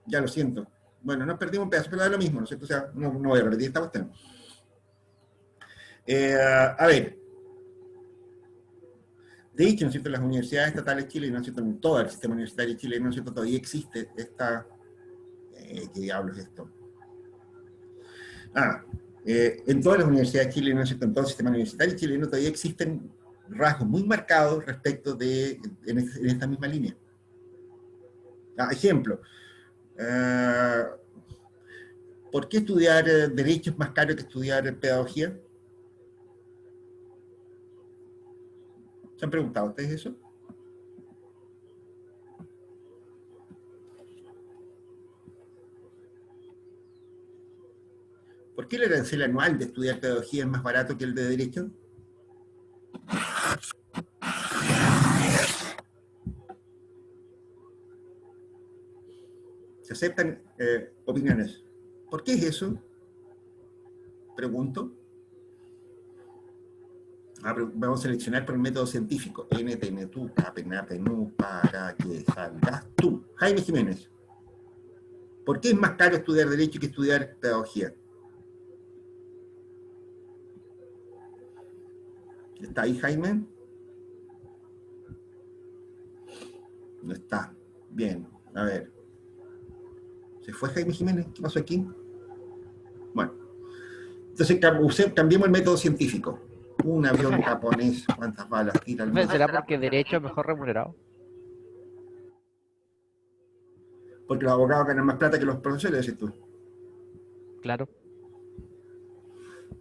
Ya lo siento. Bueno, nos perdimos un pedazo, pero da lo mismo, ¿no es cierto? O sea, no voy a repetir esta cuestión. A ver, de hecho, ¿no es cierto?, en las universidades estatales chilenas, ¿no es cierto?, en todo el sistema universitario chileno, ¿no es cierto?, todavía existe esta... ¿qué diablos es esto? En todas las universidades chilenas, ¿no es cierto?, en todo el sistema universitario chileno todavía existen rasgos muy marcados respecto de, en esta misma línea. Ejemplo, ¿por qué estudiar Derecho es más caro que estudiar Pedagogía? ¿Se han preguntado ustedes eso? ¿Por qué el arancel anual de estudiar Pedagogía es más barato que el de Derecho? Se aceptan opiniones. ¿Por qué es eso? Pregunto. Vamos a seleccionar por el método científico. NTN, tú, PAPENAPENU, para que salgas tú. Jaime Jiménez. ¿Por qué es más caro estudiar Derecho que estudiar Pedagogía? ¿Está ahí Jaime? No está. Bien, a ver. ¿Se fue Jaime Jiménez? ¿Qué pasó aquí? Bueno. Entonces cambiemos el método científico. Un avión japonés, ¿cuántas balas tira el mundo? ¿Será porque derecho es mejor remunerado? Porque los abogados ganan más plata que los profesores, decís tú. Claro.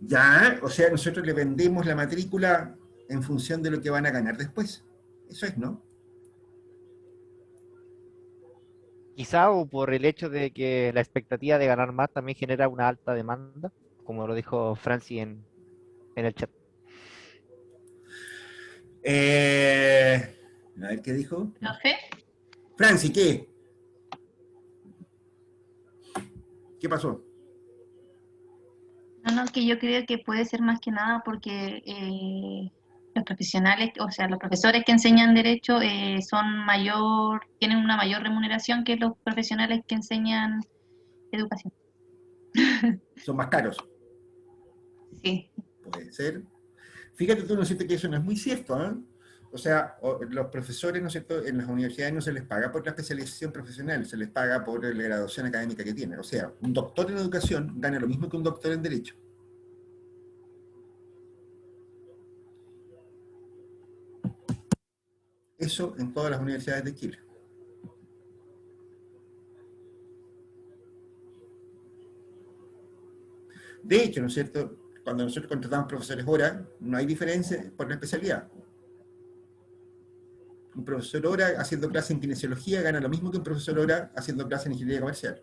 Ya, o sea, nosotros le vendemos la matrícula en función de lo que van a ganar después. Eso es, ¿no? Quizá o por el hecho de que la expectativa de ganar más también genera una alta demanda, como lo dijo Franci en el chat. A ver qué dijo. ¿Profe? Franci, ¿qué? ¿Qué pasó? No, que yo creo que puede ser más que nada porque los profesionales, o sea, los profesores que enseñan derecho tienen una mayor remuneración que los profesionales que enseñan educación. Son más caros. Sí. Puede ser. Fíjate tú, ¿no es cierto?, que eso no es muy cierto, ¿eh? O sea, los profesores, ¿no es cierto?, en las universidades no se les paga por la especialización profesional, se les paga por la graduación académica que tienen. O sea, un doctor en educación gana lo mismo que un doctor en derecho. Eso en todas las universidades de Chile. De hecho, ¿no es cierto?, cuando nosotros contratamos profesores hora, no hay diferencia por la especialidad. Un profesor hora haciendo clase en kinesiología gana lo mismo que un profesor hora haciendo clase en ingeniería comercial.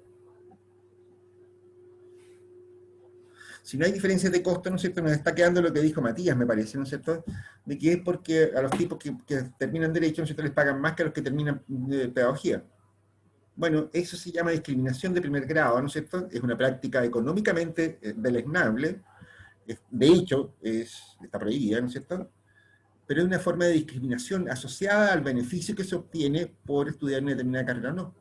Si no hay diferencias de costo, ¿no es cierto?, nos está quedando lo que dijo Matías, me parece, ¿no es cierto?, de que es porque a los tipos que terminan derecho, ¿no es cierto?, les pagan más que a los que terminan pedagogía. Bueno, eso se llama discriminación de primer grado, ¿no es cierto? Es una práctica económicamente deleznable, de hecho, está prohibida, ¿no es cierto?, pero es una forma de discriminación asociada al beneficio que se obtiene por estudiar una determinada carrera o no.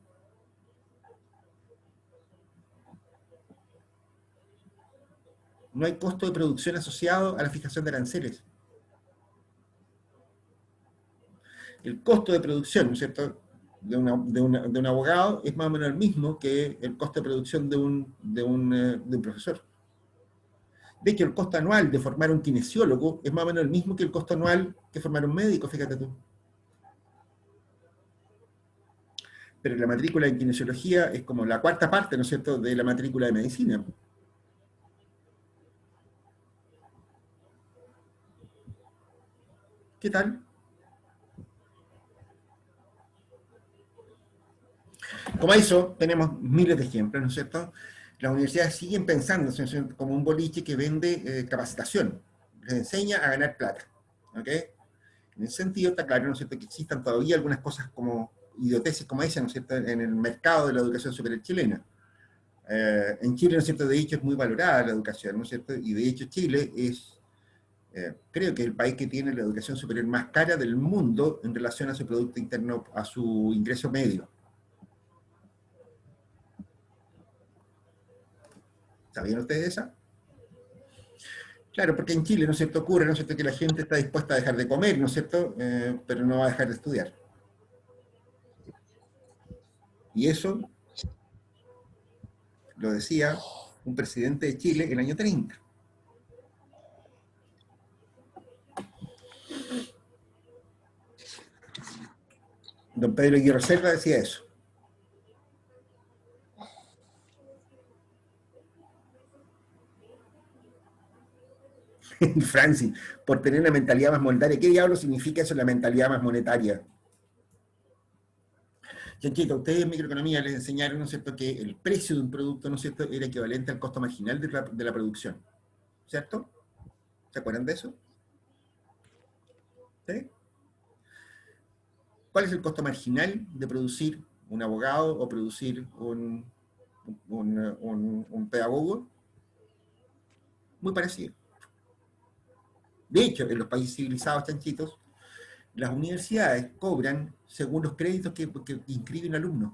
No hay costo de producción asociado a la fijación de aranceles. El costo de producción, ¿no es cierto?, de un abogado es más o menos el mismo que el costo de producción de un profesor. De hecho, el costo anual de formar un kinesiólogo es más o menos el mismo que el costo anual que formar un médico, fíjate tú. Pero la matrícula en kinesiología es como la cuarta parte, ¿no es cierto?, de la matrícula de medicina. ¿Qué tal? Como eso, tenemos miles de ejemplos, ¿no es cierto? Las universidades siguen pensando como un boliche que vende capacitación, les enseña a ganar plata, ¿ok? En ese sentido está claro, ¿no es cierto?, que existan todavía algunas cosas como idioteces como esa, ¿no es cierto?, en el mercado de la educación superior chilena. En Chile, ¿no es cierto?, de hecho es muy valorada la educación, ¿no es cierto?, y de hecho Chile es, creo que el país que tiene la educación superior más cara del mundo en relación a su Producto Interno, a su ingreso medio. ¿Sabían ustedes esa? Claro, porque en Chile, ¿no es cierto?, ocurre, ¿no es cierto?, que la gente está dispuesta a dejar de comer, ¿no es cierto?, pero no va a dejar de estudiar. Y eso lo decía un presidente de Chile en el año 30. Don Pedro Aguirre Cerda decía eso. Francis, por tener una mentalidad más monetaria. ¿Qué diablo significa eso, la mentalidad más monetaria? Chanchito, ustedes en microeconomía les enseñaron, ¿no es cierto?, que el precio de un producto, ¿no es cierto?, era equivalente al costo marginal de la producción. ¿Cierto? ¿Se acuerdan de eso? ¿Sí? ¿Cuál es el costo marginal de producir un abogado o producir un pedagogo? Muy parecido. De hecho, en los países civilizados, chanchitos, las universidades cobran según los créditos que inscriben alumnos.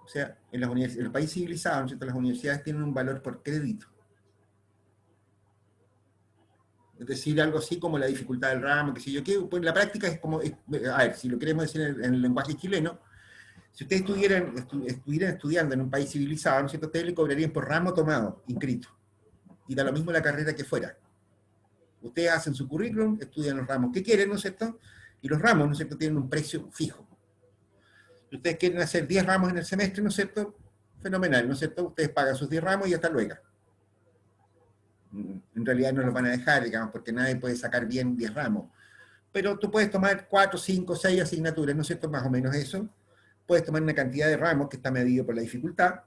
O sea, en los países civilizados, ¿no es cierto?, las universidades tienen un valor por crédito. Es decir, algo así como la dificultad del ramo, qué sé yo, que pues la práctica es como, a ver, si lo queremos decir en el lenguaje chileno, si ustedes estuvieran estudiando en un país civilizado, ¿no es cierto?, ustedes le cobrarían por ramo tomado, inscrito, y da lo mismo la carrera que fuera. Ustedes hacen su currículum, estudian los ramos que quieren, ¿no es cierto?, y los ramos, ¿no es cierto?, tienen un precio fijo. Si ustedes quieren hacer 10 ramos en el semestre, ¿no es cierto?, fenomenal, ¿no es cierto?, ustedes pagan sus 10 ramos y hasta luego. En realidad no los van a dejar, digamos, porque nadie puede sacar bien 10 ramos. Pero tú puedes tomar 4, 5, 6 asignaturas, ¿no es cierto?, más o menos eso. Puedes tomar una cantidad de ramos que está medido por la dificultad,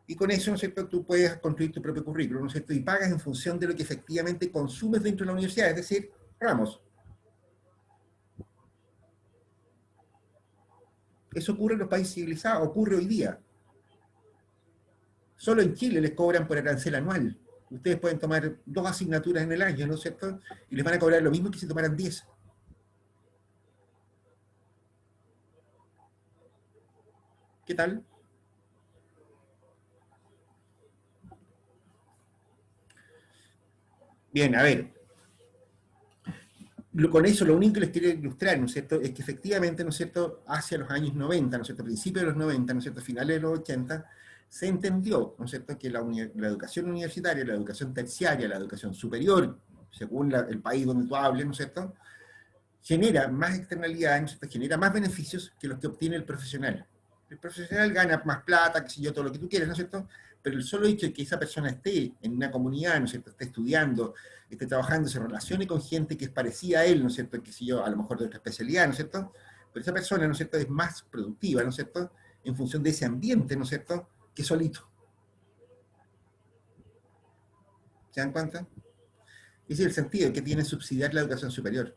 y con eso, ¿no es cierto?, tú puedes construir tu propio currículum, ¿no es cierto?, y pagas en función de lo que efectivamente consumes dentro de la universidad, es decir, ramos. Eso ocurre en los países civilizados, ocurre hoy día. Solo en Chile les cobran por arancel anual. Ustedes pueden tomar 2 asignaturas en el año, ¿no es cierto?, y les van a cobrar lo mismo que si tomaran 10. ¿Qué tal? Bien, a ver. Con eso lo único que les quiero ilustrar, ¿no es cierto?, es que efectivamente, ¿no es cierto?, hacia los años 90, ¿no es cierto?, principios de los 90, ¿no es cierto?, finales de los 80, se entendió, ¿no es cierto?, que la educación universitaria, la educación terciaria, la educación superior, según el país donde tú hables, ¿no es cierto?, genera más externalidades, ¿no es cierto?, genera más beneficios que los que obtiene el profesional. El profesional gana más plata, qué sé yo, todo lo que tú quieras, ¿no es cierto?, pero el solo hecho de que esa persona esté en una comunidad, ¿no es cierto?, esté estudiando, esté trabajando, se relacione con gente que es parecida a él, ¿no es cierto?, qué sé yo, a lo mejor de otra especialidad, ¿no es cierto?, pero esa persona, ¿no es cierto?, es más productiva, ¿no es cierto?, en función de ese ambiente, ¿no es cierto?, que solito. ¿Se dan cuenta? Ese es el sentido que tiene subsidiar la educación superior.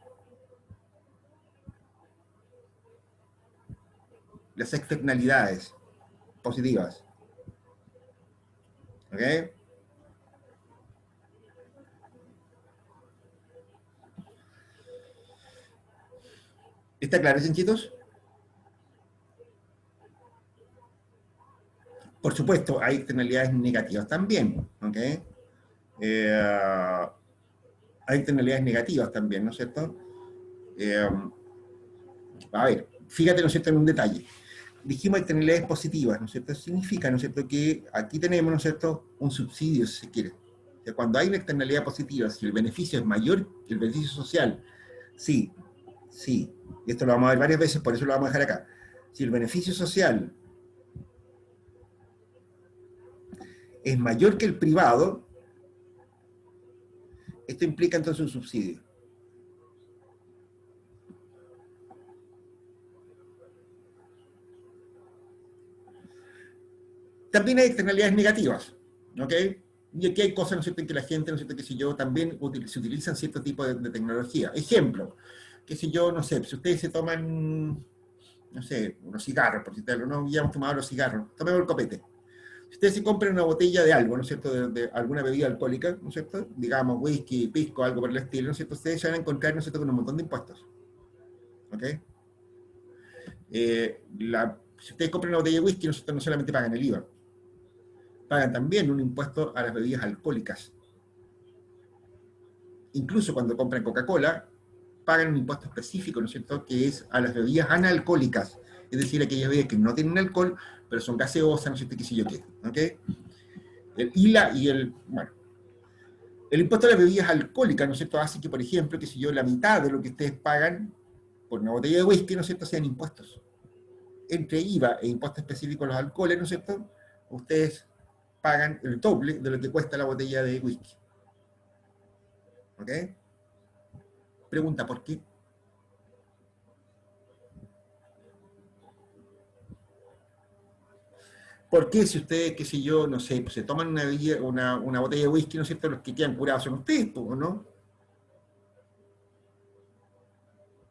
Las externalidades positivas. ¿Ok? ¿Está claro, chanchitos? Por supuesto, hay externalidades negativas también. ¿Ok? Hay externalidades negativas también, ¿no es cierto? A ver, fíjate, ¿no es cierto?, en un detalle. Dijimos externalidades positivas, ¿no es cierto? Significa, ¿no es cierto?, que aquí tenemos, ¿no es cierto?, un subsidio, si se quiere. O sea, cuando hay una externalidad positiva, si el beneficio es mayor que el beneficio social, sí, sí, y esto lo vamos a ver varias veces, por eso lo vamos a dejar acá. Si el beneficio social es mayor que el privado, esto implica entonces un subsidio. También hay externalidades negativas, ¿ok? Y aquí hay cosas, ¿no es cierto?, en que la gente, ¿no es cierto?, que si yo, también se utilizan cierto tipo de tecnología. Ejemplo, que si yo, no sé, si ustedes se toman, no sé, unos cigarros, por citarlo, no habíamos tomado los cigarros, tomemos el copete. Si ustedes se compran una botella de algo, ¿no es cierto?, de alguna bebida alcohólica, ¿no es cierto?, digamos whisky, pisco, algo por el estilo, ¿no es cierto?, ustedes se van a encontrar, ¿no es cierto?, con un montón de impuestos. ¿Ok? Si ustedes compran una botella de whisky, ¿no es cierto?, no solamente pagan el IVA, pagan también un impuesto a las bebidas alcohólicas. Incluso cuando compran Coca-Cola, pagan un impuesto específico, ¿no es cierto?, que es a las bebidas analcohólicas, es decir, aquellas bebidas que no tienen alcohol, pero son gaseosas, no sé qué sé yo qué, ¿ok? Bueno, el impuesto a las bebidas alcohólicas, ¿no es cierto?, hace que, por ejemplo, que si yo, la mitad de lo que ustedes pagan por una botella de whisky, ¿no es cierto?, sean impuestos. Entre IVA e impuestos específicos a los alcoholes, ¿no es cierto?, ustedes pagan el doble de lo que cuesta la botella de whisky. ¿Ok? Pregunta, ¿por qué? ¿Por qué si ustedes, qué sé yo, no sé, pues se toman una botella de whisky, ¿no es cierto?, los que quedan curados son ustedes, pues, ¿no?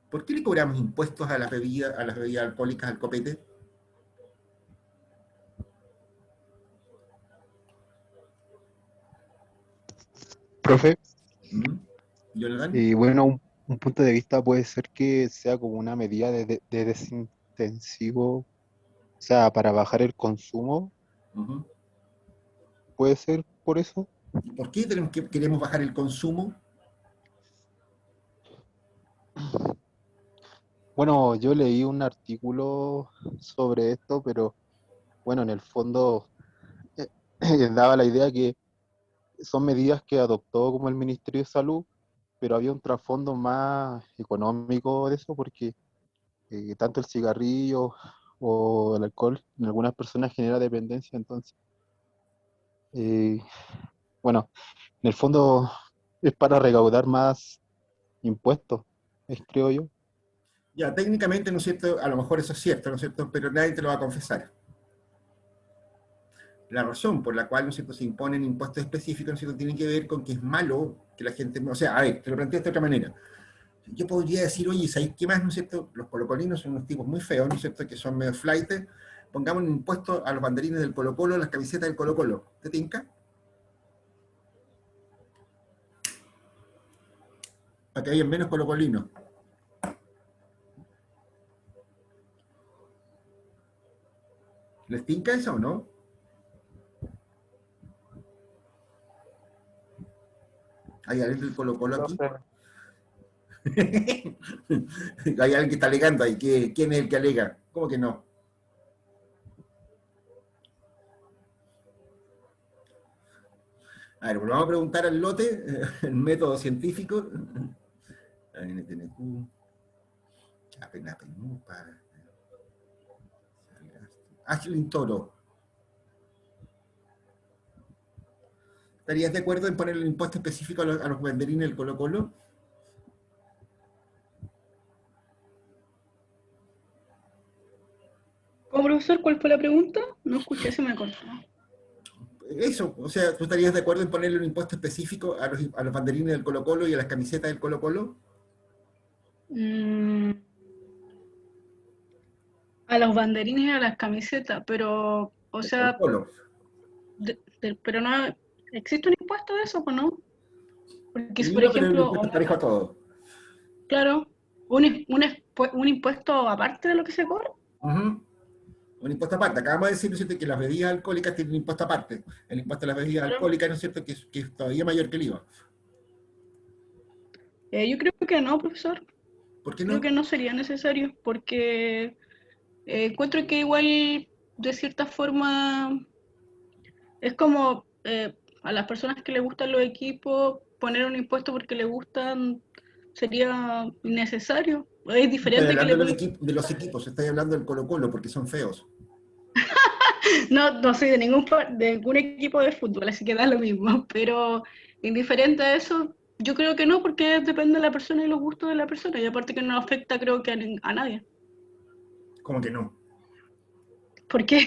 ¿Por qué le cobramos impuestos a las bebidas alcohólicas, al copete? Profe, ¿Mm? ¿Jonathan? y bueno, un punto de vista puede ser que sea como una medida de desintensivo, o sea, para bajar el consumo, Uh-huh. puede ser por eso. ¿Por qué queremos bajar el consumo? Bueno, yo leí un artículo sobre esto, pero bueno, en el fondo eh, daba la idea que son medidas que adoptó como el Ministerio de Salud, pero había un trasfondo más económico de eso, porque tanto el cigarrillo o el alcohol en algunas personas genera dependencia, entonces, eh, bueno, en el fondo es para recaudar más impuestos, creo yo. Ya, técnicamente, ¿no es cierto?, a lo mejor eso es cierto, ¿no es cierto?, pero nadie te lo va a confesar. La razón por la cual, ¿no es cierto?, se imponen impuestos específicos, ¿no es cierto?, tiene que ver con que es malo que la gente, o sea, a ver, te lo planteo de otra manera. Yo podría decir, oye, ¿sabéis qué más, no es cierto? Los colocolinos son unos tipos muy feos, ¿no es cierto?, que son medio flight. Pongamos un impuesto a los banderines del Colo-Colo, a las camisetas del Colo-Colo. ¿Te tinca? Para que haya menos colocolinos. ¿Les tinca eso o no? ¿Hay alguien del Colo-Colo No aquí? sé. Hay alguien que está alegando ahí. ¿Quién es el que alega? ¿Cómo que no? A ver, pues vamos a preguntar al lote, el método científico. NTNQ, Chapenapenupa, Ashley Toro. ¿Estarías de acuerdo en poner el impuesto específico a los banderines del Colo-Colo? ¿Cómo, profesor? ¿Cuál fue la pregunta? No escuché, se me cortó. Eso, o sea, ¿tú estarías de acuerdo en ponerle un impuesto específico a los banderines del Colo-Colo y a las camisetas del Colo-Colo? Mm, a los banderines y a las camisetas, pero, o Del sea, Colo-Colo. pero no, ¿existe un impuesto de eso o no? Porque si, El por IVA, pero el ejemplo, impuesto parejo a todo. claro, un impuesto aparte de lo que se cobra. Ujú. Un impuesto aparte. Acabamos de decir, ¿no es cierto?, que las bebidas alcohólicas tienen un impuesto aparte. El impuesto a las bebidas Claro. alcohólicas, ¿no es cierto?, que es todavía mayor que el IVA. Yo creo que no, profesor. ¿Por qué Creo no? que no sería necesario, porque encuentro que igual, de cierta forma, es como a las personas que les gustan los equipos, poner un impuesto porque les gustan sería innecesario. Es No estoy diferente que le hablando pongan... de los equipos, estoy hablando del Colo-Colo porque son feos. No, no soy de ningún equipo de fútbol, así que da lo mismo, pero indiferente a eso, yo creo que no, porque depende de la persona y los gustos de la persona, y aparte que no afecta creo que a nadie. ¿Cómo que no? ¿Por qué?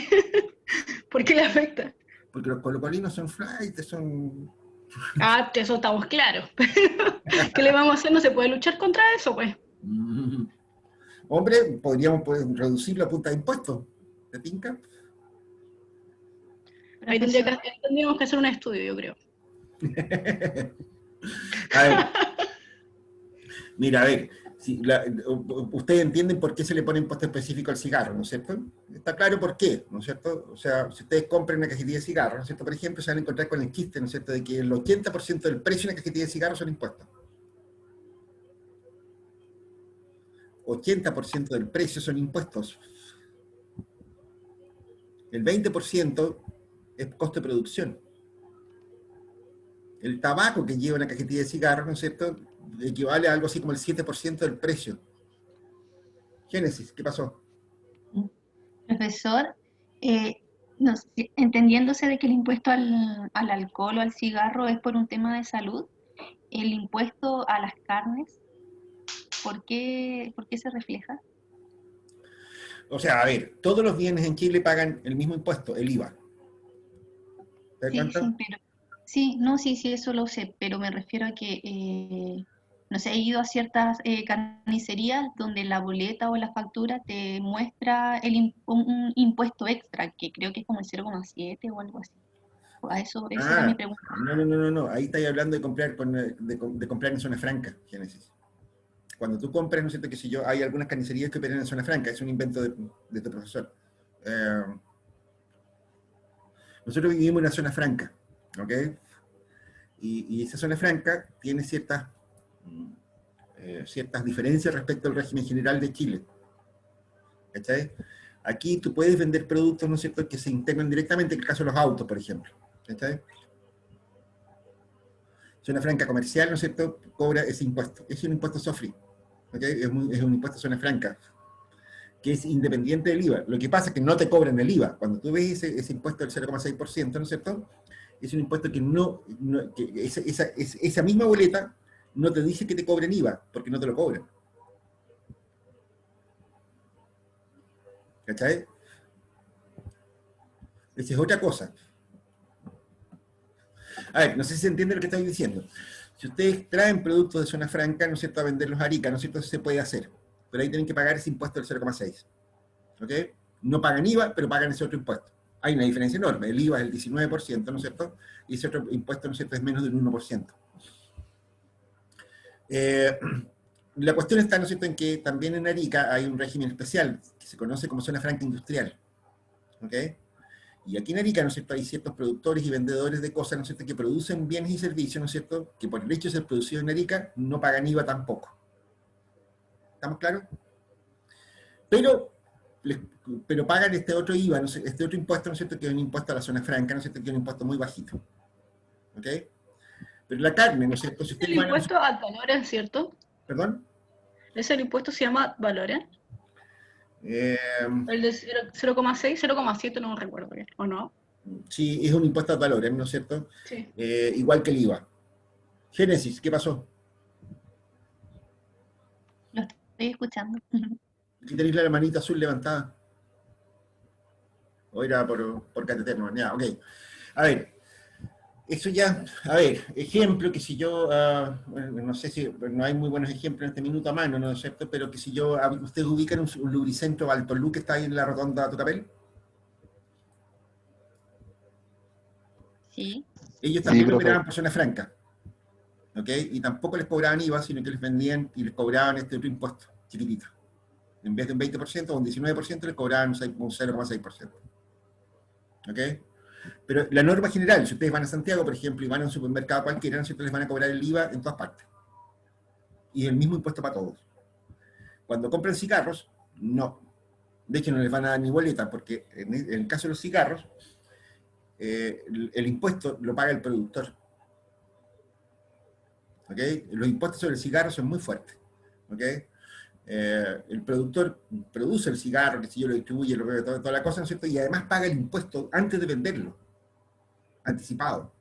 ¿Por qué le afecta? Porque los colocolinos son flight, son... Ah, eso estamos claros. ¿Qué le vamos a hacer? No se puede luchar contra eso, pues. Mm. Hombre, podríamos reducir la punta de impuestos. ¿Te tinca? Ahí tendríamos que hacer un estudio, yo creo. A ver, mira, a ver, Si ustedes entienden por qué se le pone impuesto específico al cigarro, ¿no es cierto? Está claro por qué, ¿no es cierto? O sea, si ustedes compran una cajetilla de cigarros, ¿no es cierto? Por ejemplo, se van a encontrar con el chiste, ¿no es cierto?, de que el 80% del precio de una cajetilla de cigarros son impuestos. 80% del precio son impuestos. El 20% es costo de producción. El tabaco que lleva una cajetilla de cigarros, ¿no es cierto?, equivale a algo así como el 7% del precio. Génesis, ¿qué pasó? Profesor, no sé, entendiéndose de que el impuesto al alcohol o al cigarro es por un tema de salud, el impuesto a las carnes, por qué se refleja? O sea, a ver, todos los bienes en Chile pagan el mismo impuesto, el IVA. ¿Te das Sí, cuenta? sí, pero sí, no, sí, sí, eso lo sé, pero me refiero a que, no sé, he ido a ciertas carnicerías donde la boleta o la factura te muestra un impuesto extra, que creo que es como el 0,7 o algo así. A eso, esa era mi Ah, pregunta. no. Ahí estáis hablando de comprar, de comprar en zona franca, Génesis. Cuando tú compras, no sé qué sé yo, hay algunas carnicerías que operan en zona franca, es un invento de tu profesor. Nosotros vivimos en una zona franca, ¿ok? Y esa zona franca tiene ciertas diferencias respecto al régimen general de Chile. ¿Cachai? Aquí tú puedes vender productos, ¿no es cierto?, que se integran directamente, en el caso de los autos, por ejemplo. ¿Cachai? Zona franca comercial, ¿no es cierto?, cobra ese impuesto. Es un impuesto SOFRI. ¿Okay? Es un impuesto de zona franca, que es independiente del IVA. Lo que pasa es que no te cobran el IVA. Cuando tú ves ese impuesto del 0,6%, ¿no es cierto?, es un impuesto que esa misma boleta no te dice que te cobren IVA, porque no te lo cobran. ¿Cachai? Esa es otra cosa. A ver, no sé si se entiende lo que estoy diciendo. Si ustedes traen productos de zona franca, ¿no es cierto?, a venderlos a Arica, ¿no es cierto?, eso se puede hacer. Pero ahí tienen que pagar ese impuesto del 0,6. ¿Ok? No pagan IVA, pero pagan ese otro impuesto. Hay una diferencia enorme. El IVA es el 19%, ¿no es cierto? Y ese otro impuesto, ¿no es cierto?, es menos del 1%. La cuestión está, ¿no es cierto?, en que también en Arica hay un régimen especial que se conoce como zona franca industrial. ¿Ok? Y aquí en Arica, ¿no es cierto?, hay ciertos productores y vendedores de cosas, ¿no es cierto?, que producen bienes y servicios, ¿no es cierto?, que por el hecho de ser producidos en Arica no pagan IVA tampoco. ¿Estamos claros? Pero pagan este otro IVA, ¿no? Este otro impuesto, ¿no es cierto?, que es un impuesto a la zona franca, ¿no es cierto?, que es un impuesto muy bajito. ¿Ok? Pero la carne, ¿no es cierto? Si Es el ustedes van a... impuesto ad valorem, ¿cierto? ¿Perdón? Ese impuesto se llama ad valorem. Eh, El de 0,6, 0,7 no recuerdo bien, ¿o no? sí, es un impuesto a valores, ¿no es cierto? Sí. Igual que el IVA. Génesis, ¿qué pasó? Lo estoy escuchando. Aquí tenéis la manita azul levantada. O era por cateterno. Ya, ok. A ver, eso ya, a ver, ejemplo que si yo, bueno, no sé si, no hay muy buenos ejemplos en este minuto a mano, ¿no es cierto? Pero que si yo, ustedes ubican un lubricentro Valtolú que está ahí en la rotonda de Tucapel. Sí, Ellos Sí, también profe. operaban por zona franca. ¿Ok? Y tampoco les cobraban IVA, sino que les vendían y les cobraban este otro impuesto, chiquitito. En vez de un 20% o un 19%, les cobraban un 0,6%. ¿Ok? Pero la norma general, si ustedes van a Santiago, por ejemplo, y van a un supermercado cualquiera, ¿no es cierto?, les van a cobrar el IVA en todas partes. Y el mismo impuesto para todos. Cuando compran cigarros, no. De hecho, no les van a dar ni boleta, porque en el caso de los cigarros, el impuesto lo paga el productor. ¿Ok? Los impuestos sobre el cigarro son muy fuertes. ¿Ok? El productor produce el cigarro, que si yo lo distribuye, lo veo, toda la cosa, ¿no es cierto? Y además paga el impuesto antes de venderlo, anticipado.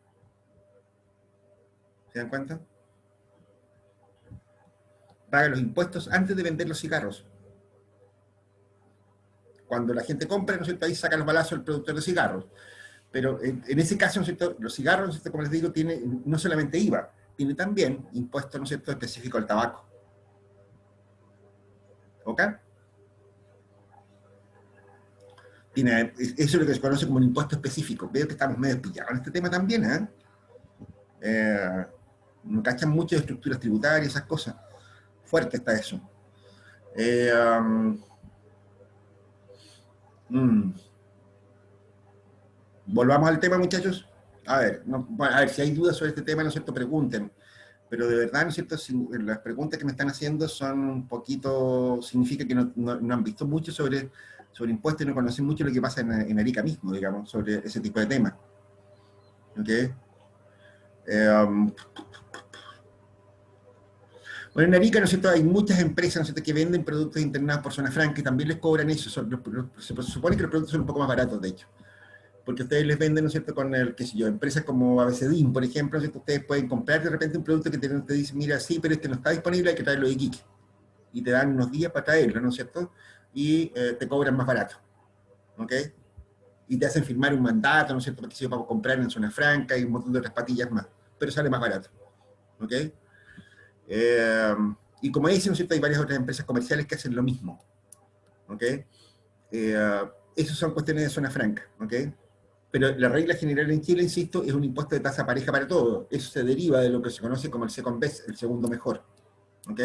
¿Se dan cuenta? Paga los impuestos antes de vender los cigarros. Cuando la gente compra, ¿no es cierto?, ahí saca los balazos el productor de cigarros. Pero en ese caso, ¿no es cierto?, los cigarros, ¿no es cierto?, como les digo, tiene no solamente IVA, tiene también impuesto, ¿no es cierto?, específico al tabaco. ¿Ok? Eso es lo que se conoce como un impuesto específico. Veo que estamos medio pillados en este tema también, ¿eh? No cachan mucho de estructuras tributarias, esas cosas. Fuerte está eso. Eh, um, mm, Volvamos al tema, muchachos. A ver, bueno, a ver, si hay dudas sobre este tema, ¿no es cierto? Pregunten. Pero de verdad, ¿no es cierto? Si las preguntas que me están haciendo son un poquito, significa que no han visto mucho sobre impuestos y no conocen mucho lo que pasa en Arica mismo, digamos, sobre ese tipo de temas. ¿Ok? Um, bueno, en Arica, ¿no es cierto? Hay muchas empresas, ¿no es cierto?, que venden productos internados por zona franca y también les cobran eso. Se supone que los productos son un poco más baratos, de hecho. Porque ustedes les venden, ¿no es cierto?, con qué sé yo, empresas como ABCDIN, por ejemplo, ¿no es cierto? Ustedes pueden comprar de repente un producto que te dice, mira, sí, pero este no está disponible, hay que traerlo de Iquique. Y te dan unos días para traerlo, ¿no es cierto? Y te cobran más barato, ¿ok? Y te hacen firmar un mandato, ¿no es cierto?, para comprar en zona franca y un montón de otras patillas más, pero sale más barato, ¿ok? Eh, y como dicen, ¿no es cierto?, hay varias otras empresas comerciales que hacen lo mismo, ¿ok? Esas son cuestiones de zona franca, ¿ok? Pero la regla general en Chile, insisto, es un impuesto de tasa pareja para todo. Eso se deriva de lo que se conoce como el second best, el segundo mejor, ¿ok?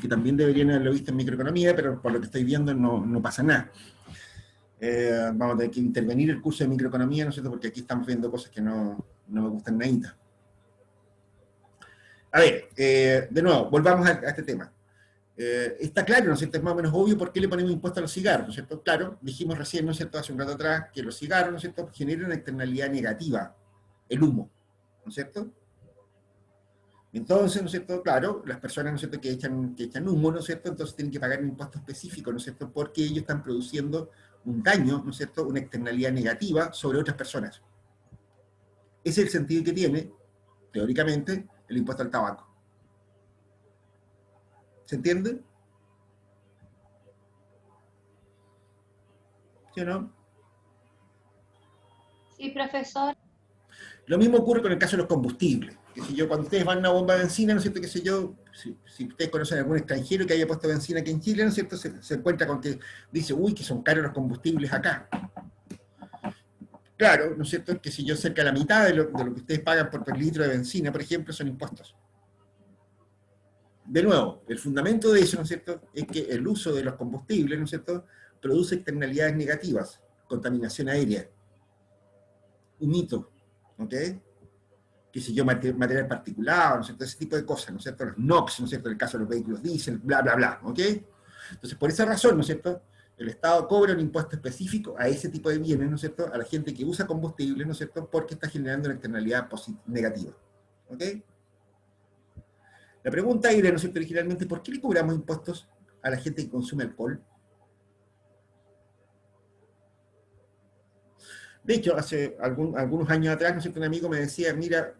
Que también deberían haberlo visto en microeconomía, pero por lo que estoy viendo no pasa nada. Vamos a tener que intervenir el curso de microeconomía, ¿no es cierto? Porque aquí estamos viendo cosas que no me gustan nada. A ver, de nuevo, volvamos a este tema. Está claro, ¿no es cierto? Es más o menos obvio por qué le ponemos impuesto a los cigarros, ¿no es cierto? Claro, dijimos recién, ¿no es cierto?, hace un rato atrás, que los cigarros, ¿no es cierto?, generan una externalidad negativa, el humo, ¿no es cierto? Entonces, ¿no es cierto?, claro, las personas, ¿no es cierto?, que echan humo, ¿no es cierto?, entonces tienen que pagar un impuesto específico, ¿no es cierto?, porque ellos están produciendo un daño, ¿no es cierto?, una externalidad negativa sobre otras personas. Ese es el sentido que tiene, teóricamente, el impuesto al tabaco. ¿Se entiende? ¿Sí o no? Sí, profesor. Lo mismo ocurre con el caso de los combustibles. Que si yo, cuando ustedes van a una bomba de benzina, ¿no es cierto? Que sé yo, si ustedes conocen a algún extranjero que haya puesto benzina aquí en Chile, ¿no es cierto? Se encuentra con que dice, uy, que son caros los combustibles acá. Claro, ¿no es cierto? Que si yo cerca de la mitad de lo que ustedes pagan por litro de benzina, por ejemplo, son impuestos. De nuevo, el fundamento de eso, ¿no es cierto?, es que el uso de los combustibles, ¿no es cierto?, produce externalidades negativas, contaminación aérea, un hito, ¿ok? Que si yo, material particulado, ¿no es cierto?, ese tipo de cosas, ¿no es cierto?, los NOx, ¿no es cierto?, en el caso de los vehículos diésel, bla, bla, bla, ¿ok? Entonces, por esa razón, ¿no es cierto?, el Estado cobra un impuesto específico a ese tipo de bienes, ¿no es cierto?, a la gente que usa combustible, ¿no es cierto?, porque está generando una externalidad negativa, ¿ok? La pregunta era, ¿no es cierto?, originalmente, ¿por qué le cobramos impuestos a la gente que consume alcohol? De hecho, hace algunos años atrás, ¿no es cierto?, un amigo me decía, mira,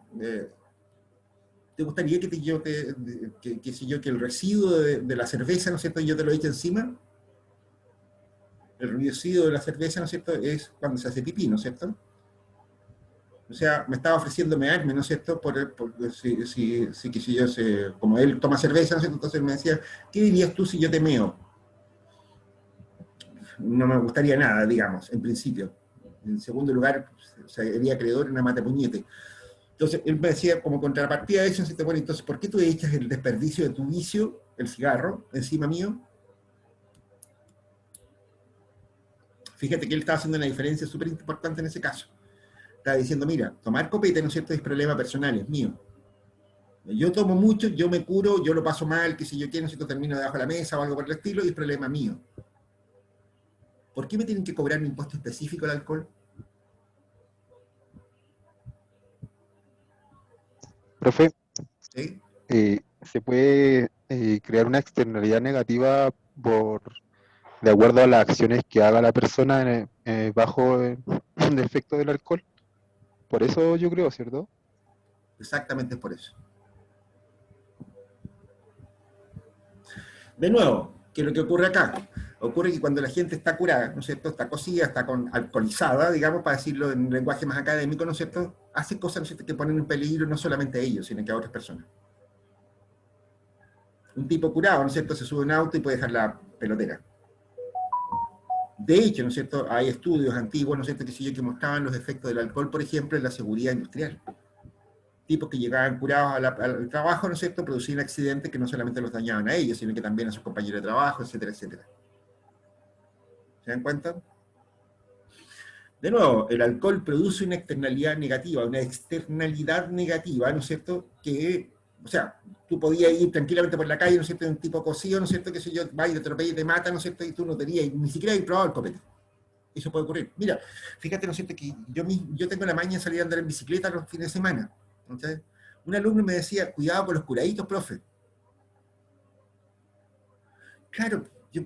¿te gustaría que el residuo de la cerveza, ¿no es cierto?, yo te lo eche encima? El residuo de la cerveza, ¿no es cierto?, es cuando se hace pipí, ¿no es cierto? O sea, me estaba ofreciendo mearme, ¿no es cierto?, como él toma cerveza, ¿no es cierto?, entonces me decía, ¿qué dirías tú si yo te meo? No me gustaría nada, digamos, en principio. En segundo lugar, sería acreedor en una mata puñete. Entonces, él me decía, como contrapartida de eso, bueno, entonces, ¿por qué tú echas el desperdicio de tu vicio, el cigarro, encima mío? Fíjate que él estaba haciendo una diferencia súper importante en ese caso. Estaba diciendo, mira, tomar copete, ¿no es cierto?, es problema personal, es mío. Yo tomo mucho, yo me curo, yo lo paso mal, que si yo quiero, ¿no es cierto?, termino debajo de la mesa o algo por el estilo, y es problema mío. ¿Por qué me tienen que cobrar un impuesto específico al alcohol? Profe, ¿Sí? ¿se puede crear una externalidad negativa de acuerdo a las acciones que haga la persona bajo el efecto del alcohol? Por eso yo creo, ¿cierto? Exactamente es por eso. De nuevo, ¿qué es lo que ocurre acá? Ocurre que cuando la gente está curada, ¿no es cierto?, está cocida, está alcoholizada, digamos, para decirlo en un lenguaje más académico, ¿no es cierto?, hace cosas, ¿no es cierto?, que ponen en peligro no solamente a ellos, sino que a otras personas. Un tipo curado, ¿no es cierto?, se sube a un auto y puede dejar la pelotera. De hecho, ¿no es cierto?, hay estudios antiguos, ¿no es cierto?, que mostraban los efectos del alcohol, por ejemplo, en la seguridad industrial. tipos que llegaban curados al trabajo, ¿no es cierto?, producían accidentes que no solamente los dañaban a ellos, sino que también a sus compañeros de trabajo, etcétera, etcétera. ¿Se dan cuenta? De nuevo, el alcohol produce una externalidad negativa, ¿no es cierto?, que, o sea, tú podías ir tranquilamente por la calle, ¿no es cierto?, de un tipo cocido, ¿no es cierto?, que si yo, va y te atropella y te mata, ¿no es cierto?, y tú no tenías, ni siquiera has probado el copete. Eso puede ocurrir. Mira, fíjate, ¿no es cierto?, que yo tengo la maña de salir a andar en bicicleta los fines de semana. ¿Okay? Un alumno me decía, cuidado con los curaditos, profe. Claro, yo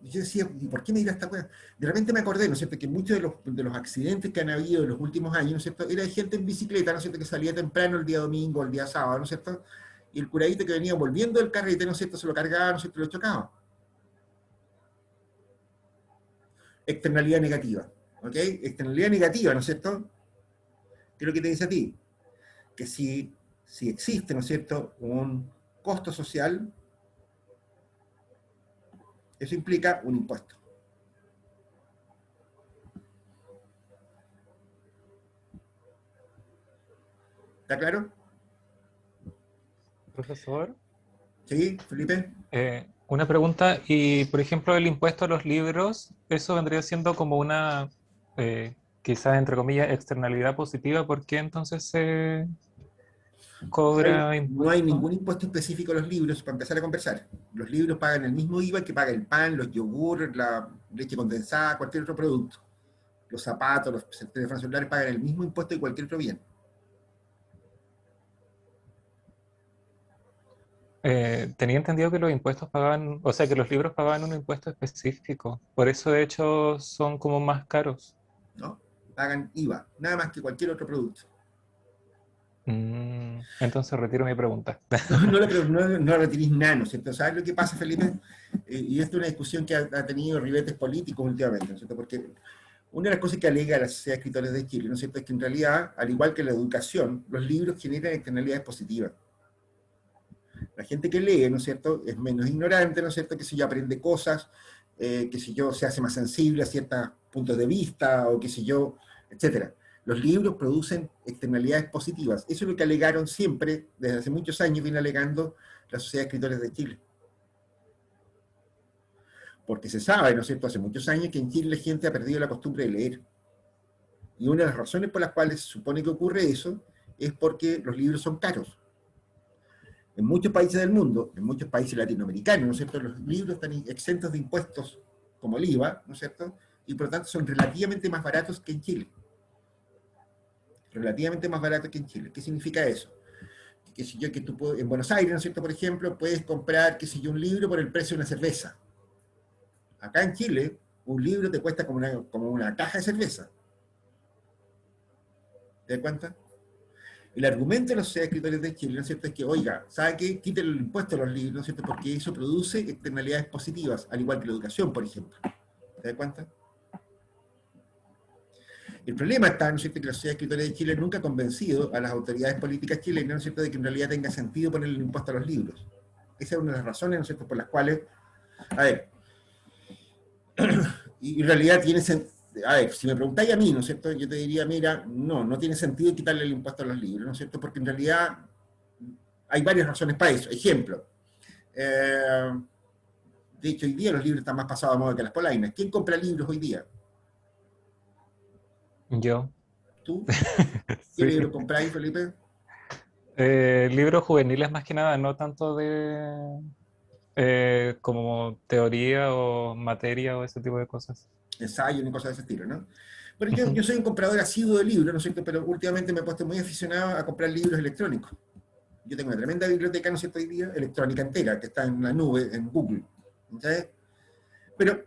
decía, ¿y por qué me dirá esta cosa? De repente me acordé, ¿no es cierto?, que muchos de los accidentes que han habido en los últimos años, ¿no es cierto?, era de gente en bicicleta, ¿no es cierto?, que salía temprano el día domingo, el día sábado, ¿no es cierto?, y el curadito que venía volviendo del carrete, ¿no es cierto?, se lo cargaba, ¿no es cierto?, lo chocaba. Externalidad negativa, ¿ok? Externalidad negativa, ¿no es cierto?, ¿qué es lo que te dice a ti? Que si existe, ¿no es cierto?, un costo social, eso implica un impuesto. ¿Está claro? Profesor, ¿Sí, Felipe? una pregunta, y por ejemplo el impuesto a los libros, eso vendría siendo como una, quizás entre comillas, externalidad positiva. ¿Por qué entonces se cobra No hay impuesto? ningún impuesto específico a los libros para empezar a conversar. Los libros pagan el mismo IVA que paga el pan, los yogur, la leche condensada, cualquier otro producto. Los zapatos, los teléfonos celulares pagan el mismo impuesto que cualquier otro bien. Tenía entendido que los impuestos pagaban, o sea, que los libros pagaban un impuesto específico. Por eso, de hecho, son como más caros. ¿No? Pagan IVA, nada más que cualquier otro producto. Entonces retiro mi pregunta. No retirís nada, ¿no es cierto? ¿Sabes lo que pasa, Felipe? Y esto es una discusión que ha tenido ribetes políticos últimamente, ¿no es cierto? Porque una de las cosas que alega la Sociedad de Escritores de Chile, ¿no es cierto?, es que en realidad, al igual que la educación, los libros generan externalidades positivas. La gente que lee, ¿no es cierto?, es menos ignorante, ¿no es cierto?, que si yo aprende cosas, que si yo se hace más sensible a ciertos puntos de vista, o que si yo, etcétera. Los libros producen externalidades positivas. Eso es lo que alegaron siempre, desde hace muchos años viene alegando la Sociedad de Escritores de Chile. Porque se sabe, ¿no es cierto?, hace muchos años que en Chile la gente ha perdido la costumbre de leer. Y una de las razones por las cuales se supone que ocurre eso es porque los libros son caros. En muchos países del mundo, en muchos países latinoamericanos, ¿no es cierto?, los libros están exentos de impuestos como el IVA, ¿no es cierto?, y por lo tanto son relativamente más baratos que en Chile. Relativamente más baratos que en Chile. ¿Qué significa eso? Que si yo, que tú puedes, en Buenos Aires, ¿no es cierto?, por ejemplo, puedes comprar, qué sé yo, un libro por el precio de una cerveza. Acá en Chile, un libro te cuesta como una caja de cerveza. ¿Te das cuenta? El argumento de los escritores de Chile, ¿no es cierto?, es que, oiga, ¿sabe qué? Quiten el impuesto a los libros, ¿no es cierto?, porque eso produce externalidades positivas, al igual que la educación, por ejemplo. ¿Te das cuenta? El problema está, ¿no es cierto?, que la Sociedad de Escritores de Chile nunca ha convencido a las autoridades políticas chilenas, ¿no es cierto?, de que en realidad tenga sentido poner el impuesto a los libros. Esa es una de las razones, ¿no es cierto?, por las cuales, a ver, y en realidad tiene sentido. A ver, si me preguntáis a mí, ¿no es cierto?, yo te diría, mira, no tiene sentido quitarle el impuesto a los libros, ¿no es cierto?, porque en realidad hay varias razones para eso. Ejemplo, de hecho, hoy día los libros están más pasados a moda que las polainas. ¿Quién compra libros hoy día? Yo. ¿Tú? ¿Qué Sí. libros compráis, Felipe? Libros juveniles más que nada, no tanto de como teoría o materia o ese tipo de cosas. Ensayo ni cosas de ese estilo, ¿no? Bueno, Ujú. yo soy un comprador asiduo de libros, ¿no es cierto?, pero últimamente me he puesto muy aficionado a comprar libros electrónicos. Yo tengo una tremenda biblioteca, ¿no es cierto?, hoy día, electrónica entera, que está en la nube, en Google. ¿Okay? Pero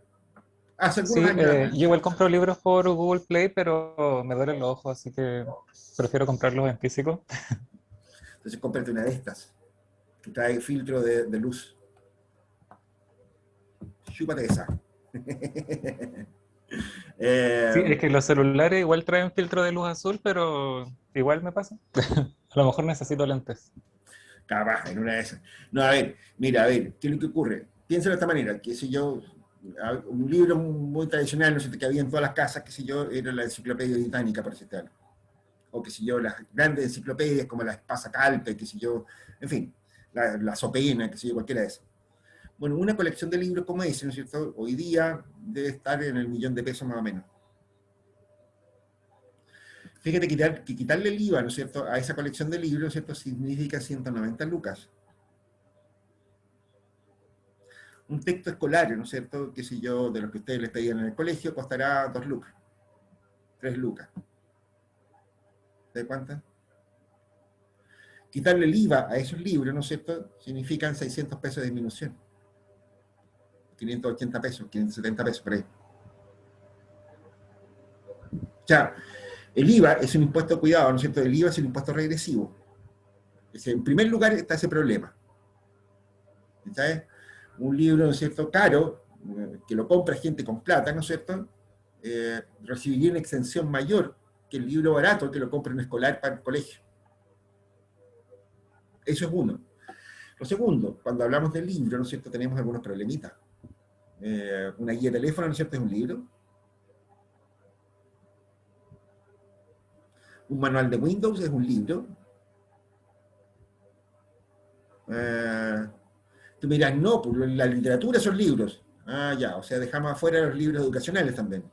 hace algunos Sí, años atrás, yo igual compro libros por Google Play, pero me duelen los ojos, así que prefiero comprarlos en físico. entonces cómprate una de estas, que trae filtro de luz. Chúpate esa. Sí, Eh, es que los celulares igual traen filtro de luz azul, pero igual me pasa. A lo mejor necesito lentes. Capaz, en una de esas. No, a ver, mira, a ver, ¿qué es lo que ocurre? Piénsalo de esta manera, que si yo, un libro muy tradicional, no sé, que había en todas las casas, que si yo, era la Enciclopedia Británica, por decirte algo. o qué sé yo, las grandes enciclopedias como la Espasa Calpe, qué sé yo, en fin, la Sopena, qué sé yo, cualquiera de esas. Bueno, una colección de libros como ese, ¿no es cierto? Hoy día debe estar en el $1.000.000 más o menos. Fíjate que quitarle el IVA, ¿no es cierto?, a esa colección de libros, ¿no es cierto?, significa 190 lucas. Un texto escolar, ¿no es cierto?, qué sé yo, de los que ustedes les pedían en el colegio, costará 2 lucas, 3 lucas. ¿De cuántas? Quitarle el IVA a esos libros, ¿no es cierto?, significan 600 pesos de disminución. 580 pesos, 570 pesos, por ahí. O sea, el IVA es un impuesto, cuidado, ¿no es cierto? El IVA es un impuesto regresivo. En primer lugar está ese problema. ¿Sabes? Un libro, ¿no es cierto?, caro, que lo compra gente con plata, ¿no es cierto?, recibiría una exención mayor que el libro barato que lo compra un escolar para el colegio. Eso es uno. Lo segundo, cuando hablamos del libro, ¿no es cierto?, tenemos algunos problemitas. Una guía de teléfono, ¿no es cierto?, es un libro. Un manual de Windows es un libro. Tú me dirás, no, pues la literatura son libros. Ah, ya, o sea, dejamos afuera los libros educacionales también.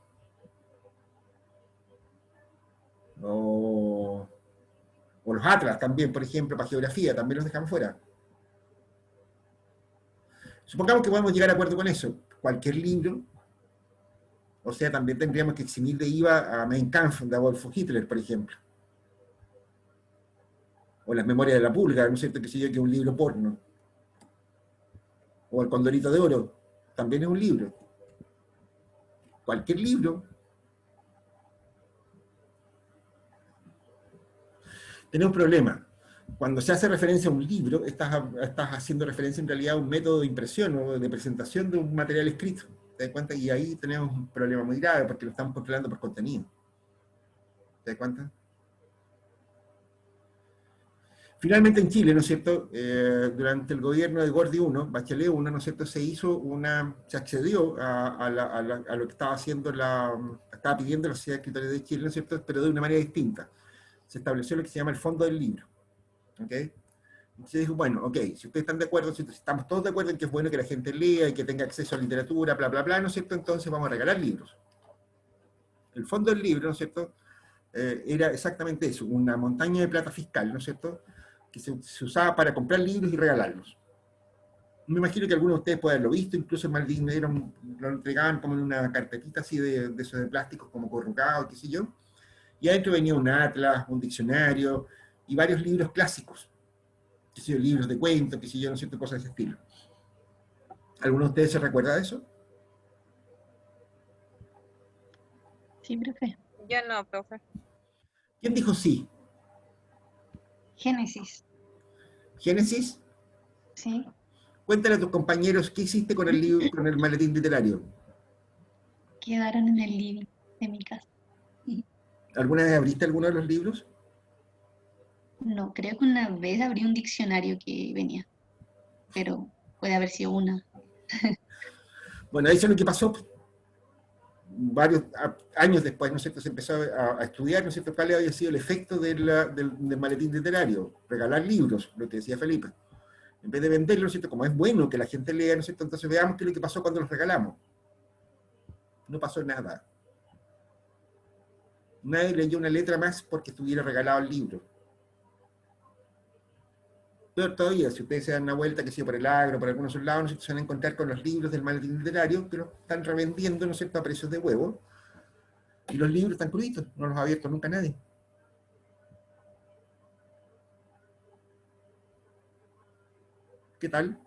O los atlas también, por ejemplo, para geografía, también los dejamos fuera. Supongamos que podemos llegar a acuerdo con eso. Cualquier libro, o sea, también tendríamos que eximir de IVA a Mein Kampf de Adolfo Hitler, por ejemplo. O Las Memorias de la Pulga, ¿no es cierto?, que sé yo, que es un libro porno. O El Condorito de Oro, también es un libro. Cualquier libro. Tenemos un problema. Cuando se hace referencia a un libro, estás haciendo referencia en realidad a un método de impresión o de presentación de un material escrito. ¿Te das cuenta? Y ahí tenemos un problema muy grave porque lo estamos controlando por contenido. ¿Te das cuenta? Finalmente en Chile, ¿no es cierto?, durante el gobierno de Gordi I, Bachelet I, ¿no es cierto?, se accedió a lo que estaba pidiendo la Sociedad de Escritores de Chile, ¿no es cierto?, pero de una manera distinta. Se estableció lo que se llama el Fondo del Libro. ¿Ok? Entonces dijo, bueno, ok, si ustedes están de acuerdo, si estamos todos de acuerdo en que es bueno que la gente lea y que tenga acceso a literatura, bla, bla, bla, ¿no es cierto?, entonces vamos a regalar libros. El Fondo del Libro, ¿no es cierto?, era exactamente eso, una montaña de plata fiscal, ¿no es cierto?, que se usaba para comprar libros y regalarlos. Me imagino que algunos de ustedes pueden haberlo visto, incluso en Malvin lo entregaban como en una carpetita así de esos de plásticos como corrugado, qué sé yo, y adentro venía un atlas, un diccionario y varios libros clásicos, qué sé yo, libros de cuentos, qué sé yo, no sé, cosas de ese estilo. ¿Alguno de ustedes se recuerda de eso? Sí, profe. Yo no, profe. ¿Quién dijo sí? Génesis, ¿Génesis? sí. Cuéntale a tus compañeros qué hiciste con el libro, con el maletín literario. Quedaron en el living de mi casa. ¿Alguna vez abriste alguno de los libros? No, creo que una vez abrí un diccionario que venía, pero puede haber sido una. Bueno, eso es lo que pasó varios años después, ¿no es cierto?, se empezó a estudiar, ¿no es cierto?, cuál había sido el efecto del maletín literario, regalar libros, lo que decía Felipe. En vez de venderlo, ¿no es cierto?, como es bueno que la gente lea, ¿no es cierto?, entonces veamos qué es lo que pasó cuando los regalamos. No pasó nada. Nadie leyó una letra más porque estuviera regalado el libro. Peor todavía, si ustedes se dan una vuelta, que sea por el agro, por algunos otros lados, ¿no es cierto?, se van a encontrar con los libros del maletín literario que los están revendiendo, ¿no es cierto?, a precios de huevo. Y los libros están cruditos, no los ha abierto nunca nadie. ¿Qué tal?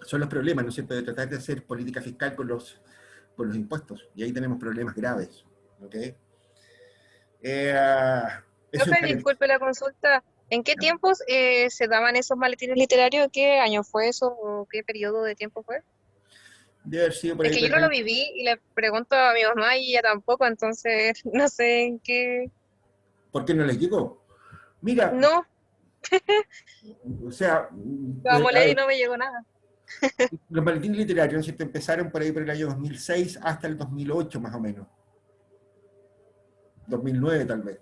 Son los problemas, ¿no es cierto?, de tratar de hacer política fiscal con los impuestos. Y ahí tenemos problemas graves. ¿Ok? Eso Profe, disculpe la consulta. ¿En qué tiempos se daban esos maletines literarios? ¿Qué año fue eso o qué periodo de tiempo fue? debe haber sido por Es ahí que por yo no el lo año. viví y le pregunto a mi mamá y ella tampoco, entonces no sé en qué. ¿Por qué no les llegó? Mira, No, o sea, lo vamos a a leer y ver, no me llegó nada. Los maletines literarios, ¿no es cierto?, empezaron por ahí por el año 2006 hasta el 2008 más o menos. 2009 tal vez.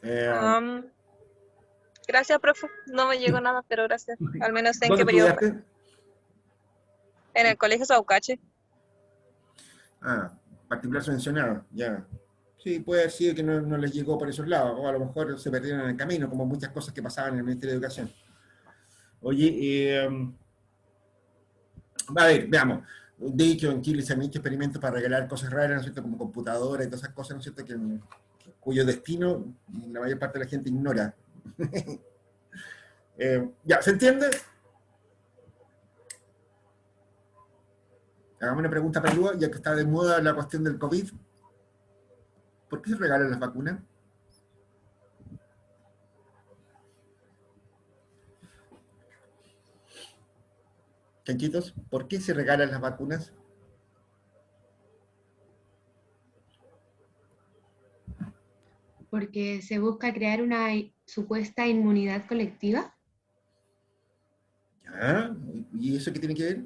Um, Gracias, profe. No me llegó nada, pero gracias. Al menos sé en ¿Dónde qué periodo fue. estudiaste? En el colegio Saucache. Ah, particular subvencionado, ya. Sí, puede haber sido que no les llegó por esos lados, o a lo mejor se perdieron en el camino, como muchas cosas que pasaban en el Ministerio de Educación. Oye, a ver, veamos. De hecho, en Chile se han hecho experimentos para regalar cosas raras, ¿no es cierto?, como computadoras y todas esas cosas, ¿no es cierto?, cuyo destino la mayor parte de la gente ignora. Ya, ¿se entiende? Hagamos una pregunta pelúa, ya que está de moda la cuestión del COVID. ¿Por qué se regalan las vacunas? Chanchitos, ¿por qué se regalan las vacunas? Porque se busca crear una supuesta inmunidad colectiva. ¿Ya? ¿Y eso qué tiene que ver?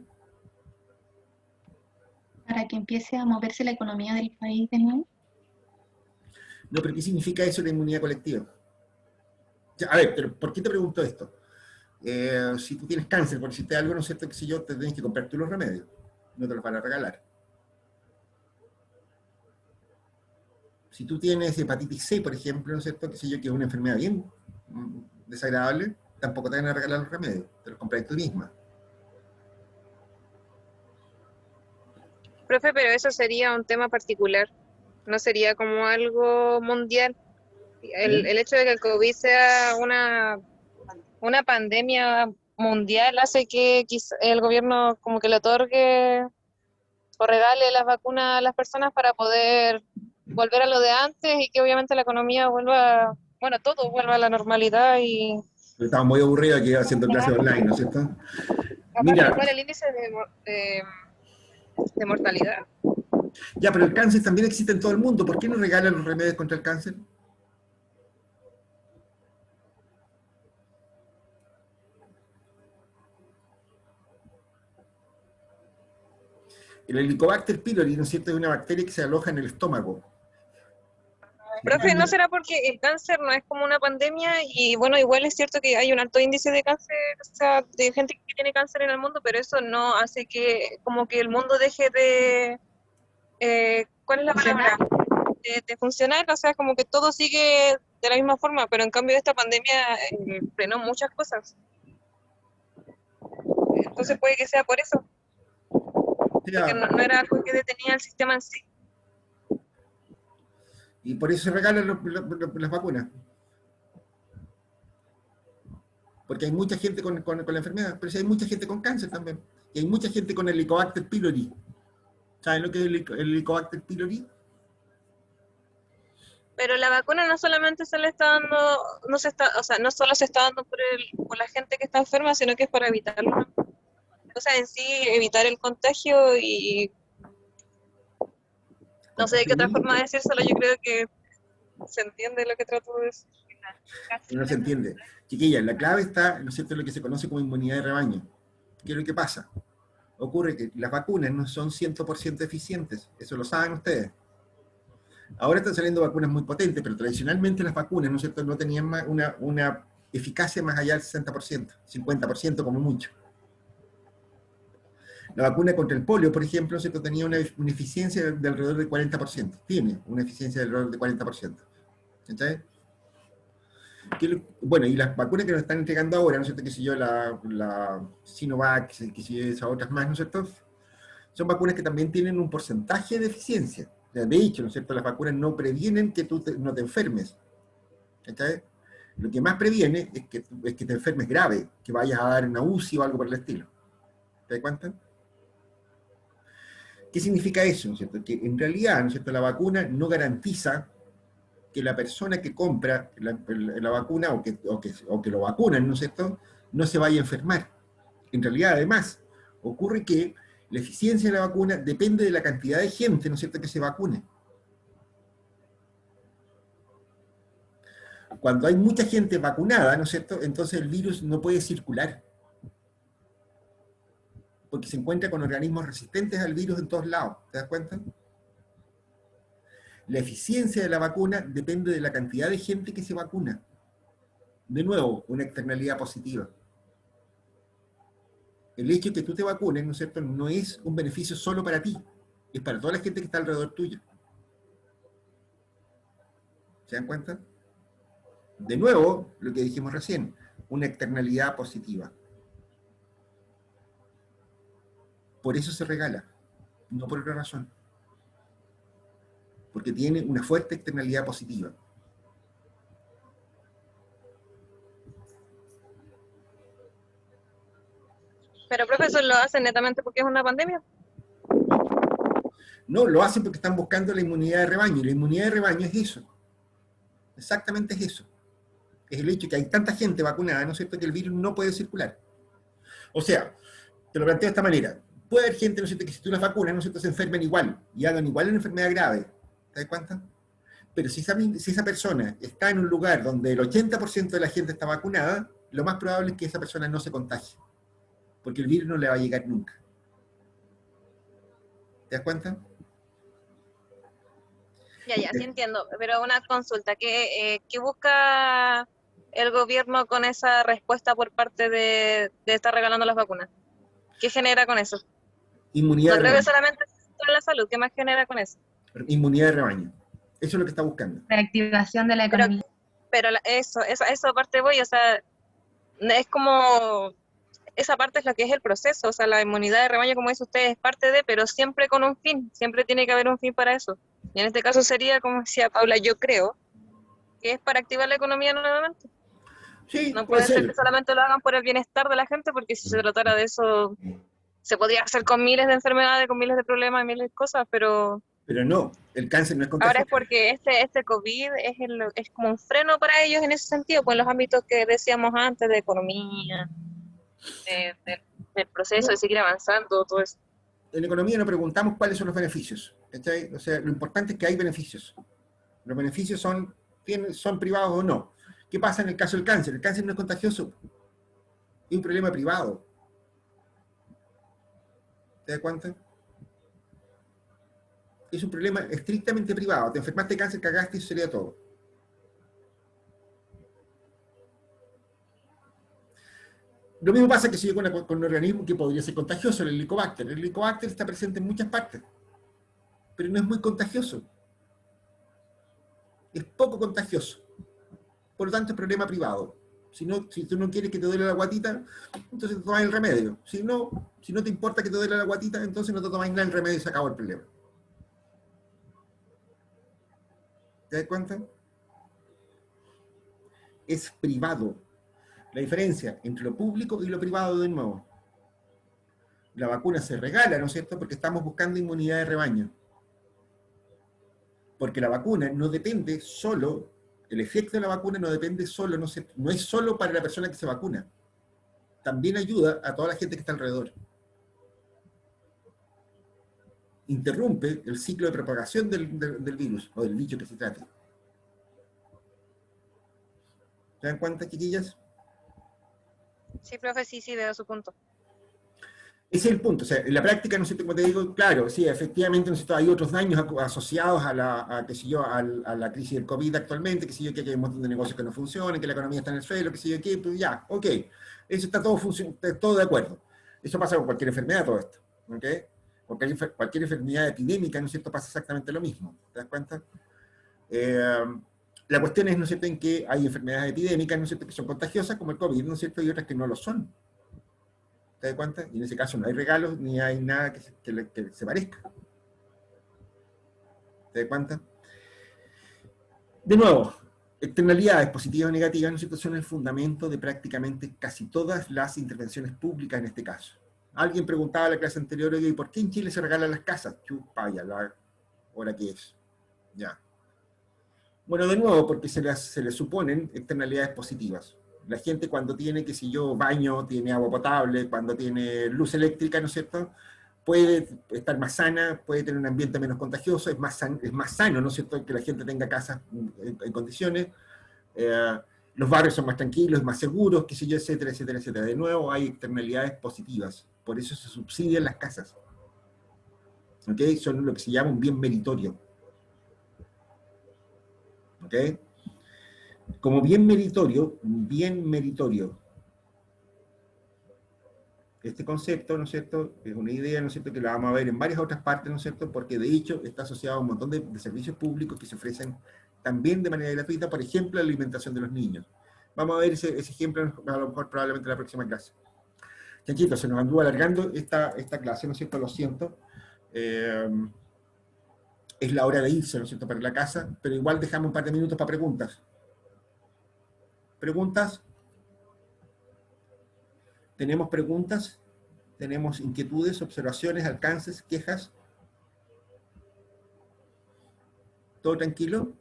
Para que empiece a moverse la economía del país de nuevo. No, pero ¿qué significa eso de inmunidad colectiva? Ya, a ver, pero ¿por qué te pregunto esto? Si tú tienes cáncer, por decirte algo, ¿no es cierto?, que si yo te tienes que comprar tú los remedios, no te los van a regalar. Si tú tienes hepatitis C, por ejemplo, ¿no es cierto?, que sé yo, que es una enfermedad bien desagradable, tampoco te van a regalar los remedios, te los compras tú misma. Profe, pero eso sería un tema particular. No sería como algo mundial. El hecho de que el COVID sea una pandemia mundial hace que el gobierno como que le otorgue o regale las vacunas a las personas para poder volver a lo de antes y que obviamente la economía vuelva, bueno, todo vuelva a la normalidad y Estaba muy aburrido aquí haciendo clases online, ¿no es cierto? aparte Mira, igual el índice de mortalidad. ya, pero el cáncer también existe en todo el mundo. ¿Por qué no regalan los remedios contra el cáncer? El Helicobacter pylori, ¿no es cierto?, es una bacteria que se aloja en el estómago. Profe, ¿no será porque el cáncer no es como una pandemia? Y bueno, igual es cierto que hay un alto índice de cáncer, o sea, de gente que tiene cáncer en el mundo, pero eso no hace que como que el mundo deje de, ¿cuál es la palabra? De funcionar, o sea, como que todo sigue de la misma forma, pero en cambio esta pandemia frenó muchas cosas. Entonces puede que sea por eso, porque no era algo que detenía el sistema en sí. Y por eso se regalan las vacunas. Porque hay mucha gente con la enfermedad, pero sí hay mucha gente con cáncer también. Y hay mucha gente con el Helicobacter pylori. ¿Saben lo que es el Helicobacter pylori? Pero la vacuna no solamente se le está dando, no se está, o sea, no solo se está dando por la gente que está enferma, sino que es para evitarlo, ¿no? O sea, en sí, evitar el contagio y no sé de qué otra forma de decírselo, yo creo que se entiende lo que trato de decir. No se entiende. Chiquillas, la clave está, ¿no es cierto?, en lo que se conoce como inmunidad de rebaño. ¿Qué es lo que pasa? Ocurre que las vacunas no son 100% eficientes, eso lo saben ustedes. Ahora están saliendo vacunas muy potentes, pero tradicionalmente las vacunas, ¿no es cierto?, no tenían una eficacia más allá del 60%, 50% como mucho. La vacuna contra el polio, por ejemplo, ¿no es cierto?, tenía una eficiencia de alrededor del 40%, tiene una eficiencia de alrededor del 40%. ¿Entendés? Bueno, y las vacunas que nos están entregando ahora, ¿no es cierto?, que si yo, la Sinovac, que si esas otras más, ¿no es cierto?, son vacunas que también tienen un porcentaje de eficiencia. De hecho, ¿no es cierto?, las vacunas no previenen que tú no te enfermes. ¿Entendés? Lo que más previene es que te enfermes grave, que vayas a dar una UCI o algo por el estilo. ¿Te das cuenta? ¿Qué significa eso? ¿No es cierto? Que en realidad, ¿no es cierto?, la vacuna no garantiza que la persona que compra la vacuna o que lo vacunan, ¿no es cierto?, no se vaya a enfermar. En realidad, además, ocurre que la eficiencia de la vacuna depende de la cantidad de gente, ¿no es cierto?, que se vacune. cuando hay mucha gente vacunada, ¿no es cierto?, entonces el virus no puede circular, porque se encuentra con organismos resistentes al virus en todos lados, ¿te das cuenta? La eficiencia de la vacuna depende de la cantidad de gente que se vacuna. De nuevo, una externalidad positiva. El hecho de que tú te vacunes, ¿no es cierto?, no es un beneficio solo para ti, es para toda la gente que está alrededor tuyo. ¿Se dan cuenta? De nuevo, lo que dijimos recién, una externalidad positiva. Por eso se regala, no por otra razón. Porque tiene una fuerte externalidad positiva. Pero profesor, ¿lo hacen netamente porque es una pandemia? No, lo hacen porque están buscando la inmunidad de rebaño, y la inmunidad de rebaño es eso. Exactamente es eso. Es el hecho de que hay tanta gente vacunada, ¿no es cierto?, que el virus no puede circular. O sea, te lo planteo de esta manera. Puede haber gente, ¿no es cierto?, que si tú las vacunas, ¿no es cierto?, se enfermen igual, y hagan igual una enfermedad grave. ¿Te das cuenta? Pero si esa persona está en un lugar donde el 80% de la gente está vacunada, lo más probable es que esa persona no se contagie, porque el virus no le va a llegar nunca. ¿Te das cuenta? Ya, sí entiendo, pero una consulta, ¿qué busca el gobierno con esa respuesta por parte de estar regalando las vacunas? ¿Qué genera con eso? Inmunidad No de creo que rebaño. solamente sea la salud, ¿qué más genera con eso? Inmunidad de rebaño. Eso es lo que está buscando. Reactivación de la Pero, economía. eso aparte voy, o sea, es como, esa parte es lo que es el proceso, o sea, la inmunidad de rebaño, como dice usted, es parte de, pero siempre con un fin, siempre tiene que haber un fin para eso. Y en este caso sería, como decía Paula, yo creo, que es para activar la economía nuevamente. Sí, No puede puede ser ser. que solamente lo hagan por el bienestar de la gente, porque si se tratara de eso, se podría hacer con miles de enfermedades, con miles de problemas, miles de cosas, pero Pero no, el cáncer no es ahora es contagioso. porque este COVID es como un freno para ellos en ese sentido, pues en los ámbitos que decíamos antes, de economía, del proceso, de No, seguir avanzando, todo eso. en economía no preguntamos cuáles son los beneficios. ¿Cachai? O sea, lo importante es que hay beneficios. Los beneficios son privados o no. ¿Qué pasa en el caso del cáncer? El cáncer no es contagioso. Es un problema privado. ¿Te das cuenta? Es un problema estrictamente privado. Te enfermaste de cáncer, cagaste y eso sería todo. Lo mismo pasa que si yo con un organismo que podría ser contagioso, el Helicobacter. El Helicobacter está presente en muchas partes, pero no es muy contagioso. Es poco contagioso. Por lo tanto, es problema privado. Si tú no quieres que te duele la guatita, entonces te tomas el remedio. Si no te importa que te duele la guatita, entonces no te tomas nada el remedio y se acabó el problema. ¿Te das cuenta? Es privado. La diferencia entre lo público y lo privado, de nuevo. La vacuna se regala, ¿no es cierto?, porque estamos buscando inmunidad de rebaño. Porque la vacuna no depende solo, el efecto de la vacuna no depende solo, no es solo para la persona que se vacuna. También ayuda a toda la gente que está alrededor. Interrumpe el ciclo de propagación del virus, o del bicho que se trate. ¿Se dan cuenta, chiquillas? Sí, profe, sí, veo su punto. Ese es el punto. O sea, en la práctica, no sé, como te digo, claro, sí, efectivamente, no sé, hay otros daños asociados qué sé yo, a la crisis del COVID actualmente, qué sé yo, que hay un montón de negocios que no funcionan, que la economía está en el suelo, qué sé yo, qué, pues ya, ok. Eso está todo de acuerdo. Eso pasa con cualquier enfermedad, todo esto, ¿ok? Cualquier enfermedad epidémica, ¿no es cierto?, pasa exactamente lo mismo, ¿te das cuenta? La cuestión es, ¿no es cierto?, en que hay enfermedades epidémicas, ¿no es cierto?, que son contagiosas, como el COVID, ¿no es cierto?, y otras que no lo son. ¿Te das cuenta? Y en ese caso no hay regalos ni hay nada que se parezca. ¿Te das cuenta? De nuevo, externalidades positivas o negativas, ¿no es cierto?, son el fundamento de prácticamente casi todas las intervenciones públicas en este caso. Alguien preguntaba en la clase anterior, oye, ¿y por qué en Chile se regalan las casas? Chupaya, la hora que es. Ya. Bueno, de nuevo, porque se les suponen externalidades positivas. La gente cuando tiene, qué sé yo, baño, tiene agua potable, cuando tiene luz eléctrica, ¿no es cierto?, puede estar más sana, puede tener un ambiente menos contagioso, es más sano, ¿no es cierto?, que la gente tenga casas en condiciones. Los barrios son más tranquilos, más seguros, qué sé yo, etcétera, etcétera, etcétera. De nuevo, hay externalidades positivas. Por eso se subsidian las casas. ¿Ok? Son lo que se llama un bien meritorio. ¿Ok? Como bien meritorio, este concepto, ¿no es cierto?, es una idea, ¿no es cierto?, que la vamos a ver en varias otras partes, ¿no es cierto?, porque de hecho está asociado a un montón de servicios públicos que se ofrecen también de manera gratuita, por ejemplo, la alimentación de los niños. Vamos a ver ese ejemplo a lo mejor probablemente en la próxima clase. Chanchito, se nos anduvo alargando esta clase, ¿no es cierto?, lo siento. Es la hora de irse, ¿no es cierto?, para la casa, pero igual dejamos un par de minutos para preguntas. ¿Preguntas? ¿Tenemos preguntas? ¿Tenemos inquietudes, observaciones, alcances, quejas? ¿Todo tranquilo?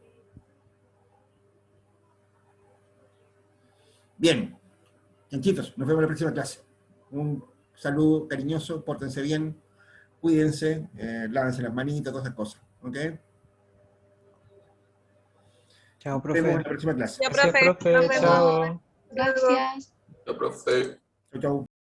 Bien. Chanchitos, nos vemos en la próxima clase. Un saludo cariñoso, pórtense bien, cuídense, lávense las manitas, todas esas cosas. ¿Ok? Chao, Nos profe. vemos en la próxima clase. Ya, Gracias, profe, profe. nos vemos. Chao. Gracias. Ya, profe. Chau, chau.